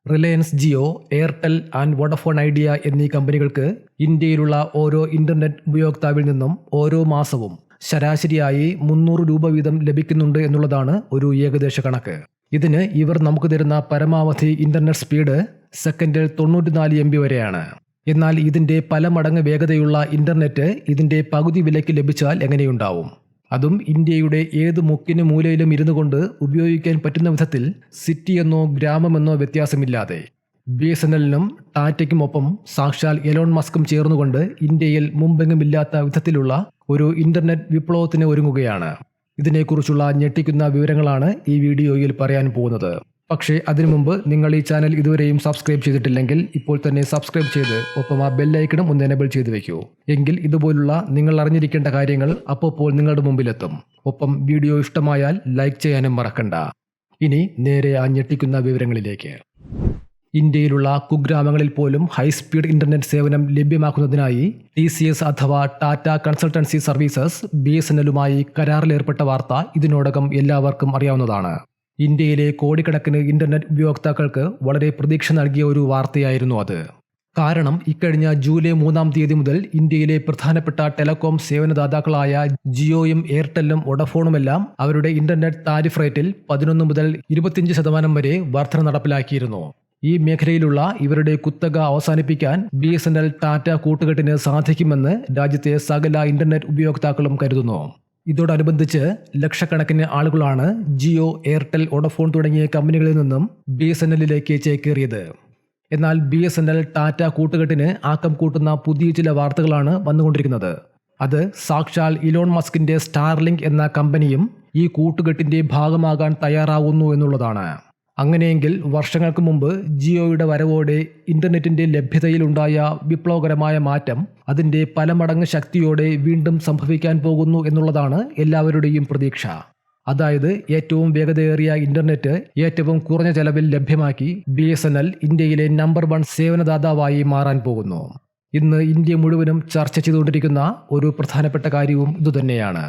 Reliance Jio, Airtel and Vodafone Idea എന്നീ കമ്പനികൾക്ക് ഇന്ത്യയിലുള്ള ഓരോ ഇന്റർനെറ്റ് ഉപയോക്താവിൽ നിന്നും ഓരോ മാസവും ശരാശരിയായി 300 രൂപ വീതം ലഭിക്കുന്നുണ്ട് എന്നുള്ളതാണ് ഒരു ഏകദേശ കണക്ക്. ഇതിന് ഇവർ നമുക്ക് തരുന്ന പരമാവധി ഇന്റർനെറ്റ് സ്പീഡ് സെക്കൻഡിൽ 94 MB വരെയാണ്. എന്നാൽ ഇതിന്റെ പല മടങ്ങ് വേഗതയുള്ള ഇന്റർനെറ്റ് ഇതിന്റെ പകുതി വിലയ്ക്ക് ലഭിച്ചാൽ എങ്ങനെയുണ്ടാവും? അതും ഇന്ത്യയുടെ ഏത് മുക്കിന് മൂലയിലും ഇരുന്നു കൊണ്ട് ഉപയോഗിക്കാൻ പറ്റുന്ന വിധത്തിൽ സിറ്റിയെന്നോ ഗ്രാമമെന്നോ വ്യത്യാസമില്ലാതെ. BSNLനും ടാറ്റയ്ക്കുമൊപ്പം സാക്ഷാൽ എലോൺ മസ്കും ചേർന്നുകൊണ്ട് ഇന്ത്യയിൽ മുമ്പെങ്ങുമില്ലാത്ത വിധത്തിലുള്ള ഒരു ഇന്റർനെറ്റ് വിപ്ലവത്തിന് ഒരുങ്ങുകയാണ്. ഇതിനെക്കുറിച്ചുള്ള ഞെട്ടിക്കുന്ന വിവരങ്ങളാണ് ഈ വീഡിയോയിൽ പറയാൻ പോകുന്നത്. പക്ഷേ അതിനു മുമ്പ് നിങ്ങൾ ഈ ചാനൽ ഇതുവരെയും സബ്സ്ക്രൈബ് ചെയ്തിട്ടില്ലെങ്കിൽ ഇപ്പോൾ തന്നെ സബ്സ്ക്രൈബ് ചെയ്ത് ഒപ്പം ആ ബെല്ലൈക്കണും ഒന്ന് എനേബിൾ ചെയ്ത് വെക്കൂ. എങ്കിൽ ഇതുപോലുള്ള നിങ്ങൾ അറിഞ്ഞിരിക്കേണ്ട കാര്യങ്ങൾ അപ്പോൾ നിങ്ങളുടെ മുമ്പിലെത്തും. ഒപ്പം വീഡിയോ ഇഷ്ടമായാൽ ലൈക്ക് ചെയ്യാനും മറക്കണ്ട. ഇനി നേരെ ആ ഞെട്ടിക്കുന്ന വിവരങ്ങളിലേക്ക്. ഇന്ത്യയിലുള്ള കുഗ്രാമങ്ങളിൽ പോലും ഹൈസ്പീഡ് ഇന്റർനെറ്റ് സേവനം ലഭ്യമാക്കുന്നതിനായി TCS അഥവാ ടാറ്റ കൺസൾട്ടൻസി സർവീസസ് BSNLുമായി കരാറിലേർപ്പെട്ട വാർത്ത ഇതിനോടകം എല്ലാവർക്കും അറിയാവുന്നതാണ്. ഇന്ത്യയിലെ കോടിക്കണക്കിന് ഇന്റർനെറ്റ് ഉപയോക്താക്കൾക്ക് വളരെ പ്രതീക്ഷ നൽകിയ ഒരു വാർത്തയായിരുന്നു അത്. കാരണം ഇക്കഴിഞ്ഞ ജൂലൈ 3-ാം തീയതി മുതൽ ഇന്ത്യയിലെ പ്രധാനപ്പെട്ട ടെലികോം സേവനദാതാക്കളായ ജിയോയും എയർടെല്ലും വോഡഫോണുമെല്ലാം അവരുടെ ഇന്റർനെറ്റ് താരിഫ് റേറ്റിൽ 11 മുതൽ 25% വരെ വർധന നടപ്പിലാക്കിയിരുന്നു. ഈ മേഖലയിലുള്ള ഇവരുടെ കുത്തക അവസാനിപ്പിക്കാൻ BSNL ടാറ്റ കൂട്ടുകെട്ടിന് സാധിക്കുമെന്ന് രാജ്യത്തെ സകല ഇന്റർനെറ്റ് ഉപയോക്താക്കളും കരുതുന്നു. ഇതോടനുബന്ധിച്ച് ലക്ഷക്കണക്കിന് ആളുകളാണ് ജിയോ, എയർടെൽ, വോഡഫോൺ തുടങ്ങിയ കമ്പനികളിൽ നിന്നും BSNLിലേക്ക് ചേക്കേറിയത്. എന്നാൽ BSNL ടാറ്റ കൂട്ടുകെട്ടിന് ആക്കം കൂട്ടുന്ന പുതിയ ചില വാർത്തകളാണ് വന്നുകൊണ്ടിരിക്കുന്നത്. അത് സാക്ഷാൽ ഇലോൺ മസ്കിന്റെ സ്റ്റാർലിങ്ക് എന്ന കമ്പനിയും ഈ കൂട്ടുകെട്ടിന്റെ ഭാഗമാകാൻ തയ്യാറാവുന്നു എന്നുള്ളതാണ്. അങ്ങനെയെങ്കിൽ വർഷങ്ങൾക്ക് മുമ്പ് ജിയോയുടെ വരവോടെ ഇന്റർനെറ്റിന്റെ ലഭ്യതയിലുണ്ടായ വിപ്ലവകരമായ മാറ്റം അതിന്റെ പല മടങ്ങ് ശക്തിയോടെ വീണ്ടും സംഭവിക്കാൻ പോകുന്നു എന്നുള്ളതാണ് എല്ലാവരുടെയും പ്രതീക്ഷ. അതായത് ഏറ്റവും വേഗതയേറിയ ഇന്റർനെറ്റ് ഏറ്റവും കുറഞ്ഞ ചെലവിൽ ലഭ്യമാക്കി BSNL ഇന്ത്യയിലെ നമ്പർ 1 സേവനദാതാവായി മാറാൻ പോകുന്നു. ഇന്ന് ഇന്ത്യ മുഴുവനും ചർച്ച ചെയ്തുകൊണ്ടിരിക്കുന്ന ഒരു പ്രധാനപ്പെട്ട കാര്യവും ഇതുതന്നെയാണ്.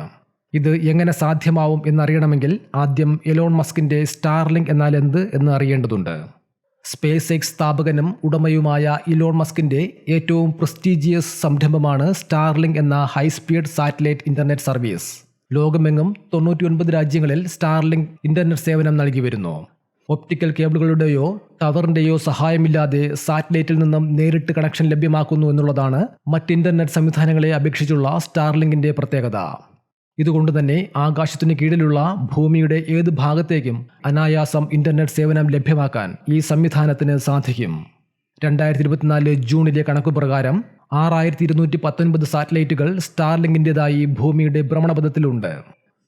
ഇത് എങ്ങനെ സാധ്യമാവും എന്നറിയണമെങ്കിൽ ആദ്യം എലോൺ മസ്കിന്റെ സ്റ്റാർലിങ്ക് എന്നാൽ എന്ത് എന്ന് അറിയേണ്ടതുണ്ട്. SpaceX സ്ഥാപകനും ഉടമയുമായ ഇലോൺ മസ്കിന്റെ ഏറ്റവും പ്രസ്റ്റീജിയസ് സംരംഭമാണ് സ്റ്റാർലിങ്ക് എന്ന ഹൈസ്പീഡ് സാറ്റലൈറ്റ് ഇന്റർനെറ്റ് സർവീസ്. ലോകമെങ്ങും 99 രാജ്യങ്ങളിൽ സ്റ്റാർലിങ്ക് ഇന്റർനെറ്റ് സേവനം നൽകി വരുന്നു. ഒപ്റ്റിക്കൽ കേബിളുകളുടെയോ ടവറിന്റെയോ സഹായമില്ലാതെ സാറ്റലൈറ്റിൽ നിന്നും നേരിട്ട് കണക്ഷൻ ലഭ്യമാക്കുന്നു എന്നുള്ളതാണ് മറ്റ് ഇന്റർനെറ്റ് സംവിധാനങ്ങളെ അപേക്ഷിച്ചുള്ള സ്റ്റാർലിങ്കിന്റെ പ്രത്യേകത. ഇതുകൊണ്ട് തന്നെ ആകാശത്തിന് കീഴിലുള്ള ഭൂമിയുടെ ഏത് ഭാഗത്തേക്കും അനായാസം ഇന്റർനെറ്റ് സേവനം ലഭ്യമാക്കാൻ ഈ സംവിധാനത്തിന് സാധിക്കും. 2024 ജൂണിലെ കണക്കുപ്രകാരം 6219 സാറ്റലൈറ്റുകൾ സ്റ്റാർലിങ്കിൻ്റെതായി ഭൂമിയുടെ ഭ്രമണപഥത്തിലുണ്ട്.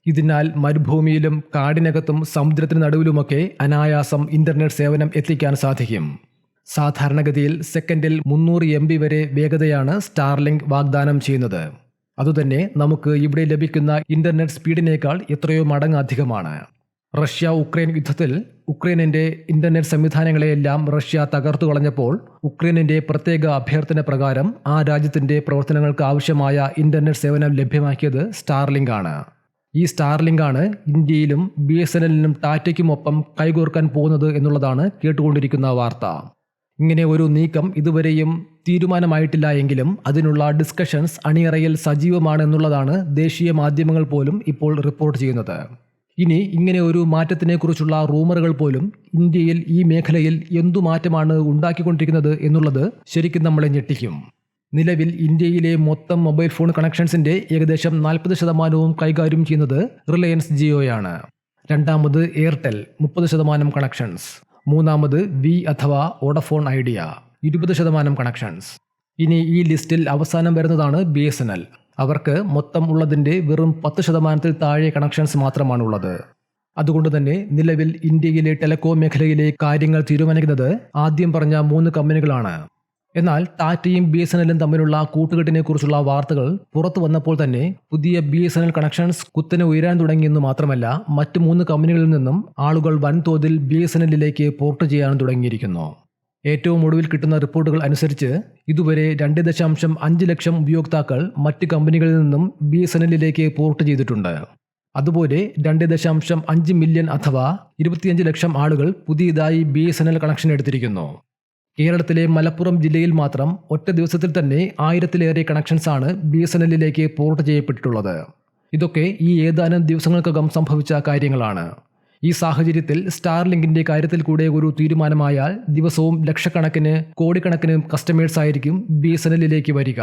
ഇതിനാൽ മരുഭൂമിയിലും കാടിനകത്തും സമുദ്രത്തിന് നടുവിലുമൊക്കെ അനായാസം ഇന്റർനെറ്റ് സേവനം എത്തിക്കാൻ സാധിക്കും. സാധാരണഗതിയിൽ സെക്കൻഡിൽ 300 MB വരെ വേഗതയാണ് സ്റ്റാർലിങ്ക് വാഗ്ദാനം ചെയ്യുന്നത്. അതുതന്നെ നമുക്ക് ഇവിടെ ലഭിക്കുന്ന ഇന്റർനെറ്റ് സ്പീഡിനേക്കാൾ എത്രയോ മടങ്ങ് അധികമാണ്. റഷ്യ-ഉക്രൈൻ യുദ്ധത്തിൽ ഉക്രൈനിന്റെ ഇന്റർനെറ്റ് സംവിധാനങ്ങളെയെല്ലാം റഷ്യ തകർത്തു കളഞ്ഞപ്പോൾ ഉക്രൈനിന്റെ പ്രത്യേക അഭ്യർത്ഥന പ്രകാരം ആ രാജ്യത്തിന്റെ പ്രവർത്തനങ്ങൾക്ക് ആവശ്യമായ ഇന്റർനെറ്റ് സേവനം ലഭ്യമാക്കിയത് സ്റ്റാർലിങ്ക് ആണ്. ഈ സ്റ്റാർലിങ്ക് ആണ് ഇന്ത്യയിലും BSNLനും ടാറ്റയ്ക്കുമൊപ്പം കൈകോർക്കാൻ പോകുന്നത് എന്നുള്ളതാണ് കേട്ടുകൊണ്ടിരിക്കുന്ന വാർത്ത. ഇങ്ങനെ ഒരു നീക്കം ഇതുവരെയും തീരുമാനമായിട്ടില്ല എങ്കിലും അതിനുള്ള ഡിസ്കഷൻസ് അണിയറയിൽ സജീവമാണ് എന്നുള്ളതാണ് ദേശീയ മാധ്യമങ്ങൾ പോലും ഇപ്പോൾ റിപ്പോർട്ട് ചെയ്യുന്നത്. ഇനി ഇങ്ങനെ ഒരു മാറ്റത്തിനെക്കുറിച്ചുള്ള റൂമറുകൾ പോലും ഇന്ത്യയിൽ ഈ മേഖലയിൽ എന്തു മാറ്റമാണ് ഉണ്ടാക്കിക്കൊണ്ടിരിക്കുന്നത് എന്നുള്ളത് ശരിക്കും നമ്മളെ ഞെട്ടിക്കും. നിലവിൽ ഇന്ത്യയിലെ മൊത്തം മൊബൈൽ ഫോൺ കണക്ഷൻസിന്റെ ഏകദേശം 40% കൈകാര്യം ചെയ്യുന്നത് റിലയൻസ് ജിയോയാണ്. രണ്ടാമത് എയർടെൽ 30% കണക്ഷൻസ്. മൂന്നാമത് അഥവാ വോഡഫോൺ ഐഡിയ 20% കണക്ഷൻസ്. ഇനി ഈ ലിസ്റ്റിൽ അവസാനം വരുന്നതാണ് BSNL. അവർക്ക് മൊത്തം ഉള്ളതിൻ്റെ വെറും 10%-ൽ താഴെ കണക്ഷൻസ് മാത്രമാണുള്ളത്. അതുകൊണ്ട് തന്നെ നിലവിൽ ഇന്ത്യയിലെ ടെലികോം മേഖലയിലെ കാര്യങ്ങൾ തീരുമാനിക്കുന്നത് ആദ്യം പറഞ്ഞ 3 കമ്പനികളാണ്. എന്നാൽ ടാറ്റയും BSNLും തമ്മിലുള്ള കൂട്ടുകെട്ടിനെക്കുറിച്ചുള്ള വാർത്തകൾ പുറത്തു വന്നപ്പോൾ തന്നെ പുതിയ BSNL കണക്ഷൻസ് കുത്തനെ ഉയരാൻ തുടങ്ങിയെന്ന് മാത്രമല്ല മറ്റ് 3 കമ്പനികളിൽ നിന്നും ആളുകൾ വൻതോതിൽ BSNLിലേക്ക് പോർട്ട് ചെയ്യാൻ തുടങ്ങിയിരിക്കുന്നു. ഏറ്റവും ഒടുവിൽ കിട്ടുന്ന റിപ്പോർട്ടുകൾ അനുസരിച്ച് ഇതുവരെ 2.5 ലക്ഷം ഉപയോക്താക്കൾ മറ്റ് കമ്പനികളിൽ നിന്നും BSNLിലേക്ക് പോർട്ട് ചെയ്തിട്ടുണ്ട്. അതുപോലെ 2.5 മില്യൺ അഥവാ 25 ലക്ഷം ആളുകൾ പുതിയതായി BSNL കണക്ഷൻ എടുത്തിരിക്കുന്നു. കേരളത്തിലെ മലപ്പുറം ജില്ലയിൽ മാത്രം ഒറ്റ ദിവസത്തിൽ തന്നെ 1000-ലേറെ കണക്ഷൻസാണ് BSNLിലേക്ക് പോർട്ട് ചെയ്യപ്പെട്ടിട്ടുള്ളത്. ഇതൊക്കെ ഈ ഏതാനും ദിവസങ്ങൾക്കകം സംഭവിച്ച കാര്യങ്ങളാണ്. ഈ സാഹചര്യത്തിൽ സ്റ്റാർലിങ്കിന്റെ കാര്യത്തിൽ കൂടെ ഒരു തീരുമാനമായാൽ ദിവസവും ലക്ഷക്കണക്കിന് കോടിക്കണക്കിന് കസ്റ്റമേഴ്സ് ആയിരിക്കും BSNLിലേക്ക് വരിക.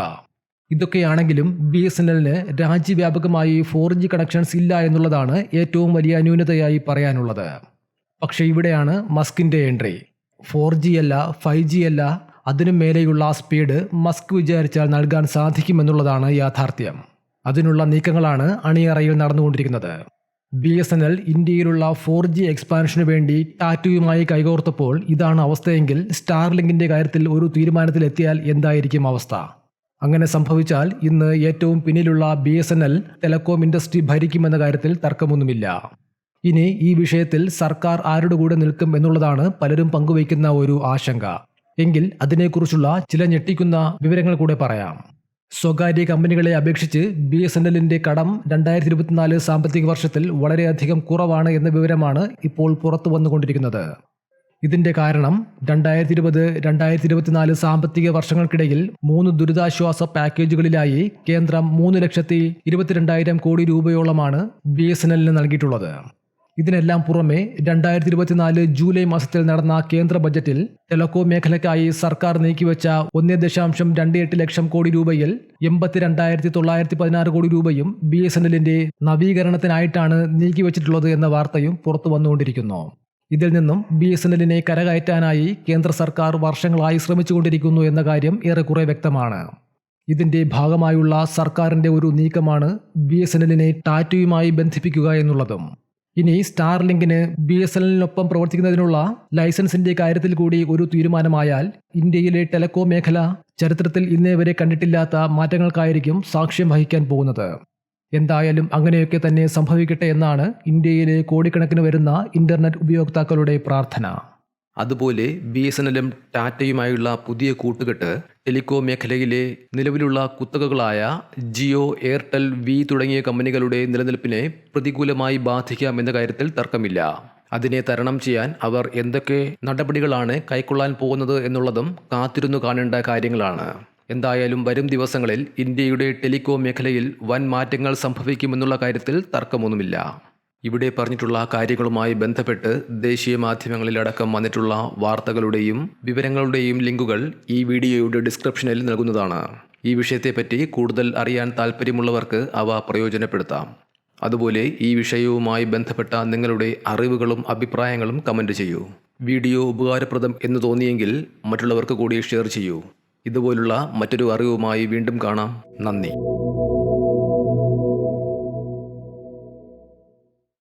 ഇതൊക്കെയാണെങ്കിലും BSNLന് രാജ്യവ്യാപകമായി 4G കണക്ഷൻസ് ഇല്ല എന്നുള്ളതാണ് ഏറ്റവും വലിയ ന്യൂനതയായി പറയാനുള്ളത്. പക്ഷേ ഇവിടെയാണ് മസ്കിന്റെ എൻട്രി. 4G അല്ല, 5G അല്ല, അതിനും മേലെയുള്ള സ്പീഡ് മസ്ക് വിചാരിച്ചാൽ നൽകാൻ സാധിക്കുമെന്നുള്ളതാണ് യാഥാർത്ഥ്യം. അതിനുള്ള നീക്കങ്ങളാണ് അണിയറയിൽ നടന്നുകൊണ്ടിരിക്കുന്നത്. BSNL ഇന്ത്യയിലുള്ള 4G എക്സ്പാൻഷനു വേണ്ടി ടാറ്റയുമായി കൈകോർത്തപ്പോൾ ഇതാണ് അവസ്ഥയെങ്കിൽ സ്റ്റാർലിങ്കിന്റെ കാര്യത്തിൽ ഒരു തീരുമാനത്തിലെത്തിയാൽ എന്തായിരിക്കും അവസ്ഥ? അങ്ങനെ സംഭവിച്ചാൽ ഇന്ന് ഏറ്റവും പിന്നിലുള്ള BSNL ടെലികോം ഇൻഡസ്ട്രി ഭരിക്കുമെന്ന കാര്യത്തിൽ തർക്കമൊന്നുമില്ല. ഇനി ഈ വിഷയത്തിൽ സർക്കാർ ആരുടെ കൂടെ നിൽക്കും എന്നുള്ളതാണ് പലരും പങ്കുവയ്ക്കുന്ന ഒരു ആശങ്ക. എങ്കിൽ അതിനെക്കുറിച്ചുള്ള ചില ഞെട്ടിക്കുന്ന വിവരങ്ങൾ കൂടെ പറയാം. സ്വകാര്യ കമ്പനികളെ അപേക്ഷിച്ച് BSNLിന്റെ കടം 2024 സാമ്പത്തിക വർഷത്തിൽ വളരെയധികം കുറവാണ് എന്ന വിവരമാണ് ഇപ്പോൾ പുറത്തു വന്നുകൊണ്ടിരിക്കുന്നത്. ഇതിന്റെ കാരണം 2020-2024 സാമ്പത്തിക വർഷങ്ങൾക്കിടയിൽ 3 ദുരിതാശ്വാസ പാക്കേജുകളിലായി കേന്ദ്രം 3,22,000 കോടി രൂപയോളമാണ് BSNLന് നൽകിയിട്ടുള്ളത്. ഇതിനെല്ലാം പുറമെ 2024 ജൂലൈ മാസത്തിൽ നടന്ന കേന്ദ്ര ബജറ്റിൽ ടെലികോം മേഖലയ്ക്കായി സർക്കാർ നീക്കിവെച്ച 1.28 ലക്ഷം കോടി രൂപയിൽ 82,916 കോടി രൂപയും BSNLിന്റെ നവീകരണത്തിനായിട്ടാണ് നീക്കിവെച്ചിട്ടുള്ളത് എന്ന വാർത്തയും പുറത്തു വന്നുകൊണ്ടിരിക്കുന്നു. ഇതിൽ നിന്നും BSNLിനെ കരകയറ്റാനായി കേന്ദ്ര സർക്കാർ വർഷങ്ങളായി ശ്രമിച്ചുകൊണ്ടിരിക്കുന്നു എന്ന കാര്യം ഏറെക്കുറെ വ്യക്തമാണ്. ഇതിന്റെ ഭാഗമായുള്ള സർക്കാരിന്റെ ഒരു നീക്കമാണ് BSNLിനെ ടാറ്റയുമായി ബന്ധിപ്പിക്കുക എന്നുള്ളതും. ഇനി സ്റ്റാർലിങ്കിന് BSNLിനൊപ്പം പ്രവർത്തിക്കുന്നതിനുള്ള ലൈസൻസിന്റെ കാര്യത്തിൽ കൂടി ഒരു തീരുമാനമായാൽ ഇന്ത്യയിലെ ടെലികോം മേഖല ചരിത്രത്തിൽ ഇന്നേ വരെ കണ്ടിട്ടില്ലാത്ത മാറ്റങ്ങൾക്കായിരിക്കും സാക്ഷ്യം വഹിക്കാൻ പോകുന്നത്. എന്തായാലും അങ്ങനെയൊക്കെ തന്നെ സംഭവിക്കട്ടെ എന്നാണ് ഇന്ത്യയിലെ കോടിക്കണക്കിന് വരുന്ന ഇന്റർനെറ്റ് ഉപയോക്താക്കളുടെ പ്രാർത്ഥന. അതുപോലെ BSNLും ടാറ്റയുമായുള്ള പുതിയ കൂട്ടുകെട്ട് ടെലികോം മേഖലയിലെ നിലവിലുള്ള കുത്തകകളായ ജിയോ, എയർടെൽ, വി തുടങ്ങിയ കമ്പനികളുടെ നിലനിൽപ്പിനെ പ്രതികൂലമായി ബാധിക്കാമെന്ന കാര്യത്തിൽ തർക്കമില്ല. അതിനെ തരണം ചെയ്യാൻ അവർ എന്തൊക്കെ നടപടികളാണ് കൈക്കൊള്ളാൻ പോകുന്നത് എന്നുള്ളതും കാത്തിരുന്നു കാണേണ്ട കാര്യങ്ങളാണ്. എന്തായാലും വരും ദിവസങ്ങളിൽ ഇന്ത്യയുടെ ടെലികോം മേഖലയിൽ വൻ മാറ്റങ്ങൾ സംഭവിക്കുമെന്നുള്ള കാര്യത്തിൽ തർക്കമൊന്നുമില്ല. ഇവിടെ പറഞ്ഞിട്ടുള്ള കാര്യങ്ങളുമായി ബന്ധപ്പെട്ട് ദേശീയ മാധ്യമങ്ങളിലടക്കം വന്നിട്ടുള്ള വാർത്തകളുടെയും വിവരങ്ങളുടെയും ലിങ്കുകൾ ഈ വീഡിയോയുടെ ഡിസ്ക്രിപ്ഷനിൽ നൽകുന്നതാണ്. ഈ വിഷയത്തെപ്പറ്റി കൂടുതൽ അറിയാൻ താല്പര്യമുള്ളവർക്ക് അവ പ്രയോജനപ്പെടുത്താം. അതുപോലെ ഈ വിഷയവുമായി ബന്ധപ്പെട്ട നിങ്ങളുടെ അറിവുകളും അഭിപ്രായങ്ങളും കമൻറ്റ് ചെയ്യൂ. വീഡിയോ ഉപകാരപ്രദം എന്ന് തോന്നിയെങ്കിൽ മറ്റുള്ളവർക്ക് കൂടി ഷെയർ ചെയ്യൂ. ഇതുപോലുള്ള മറ്റൊരു അറിവുമായി വീണ്ടും കാണാം. നന്ദി.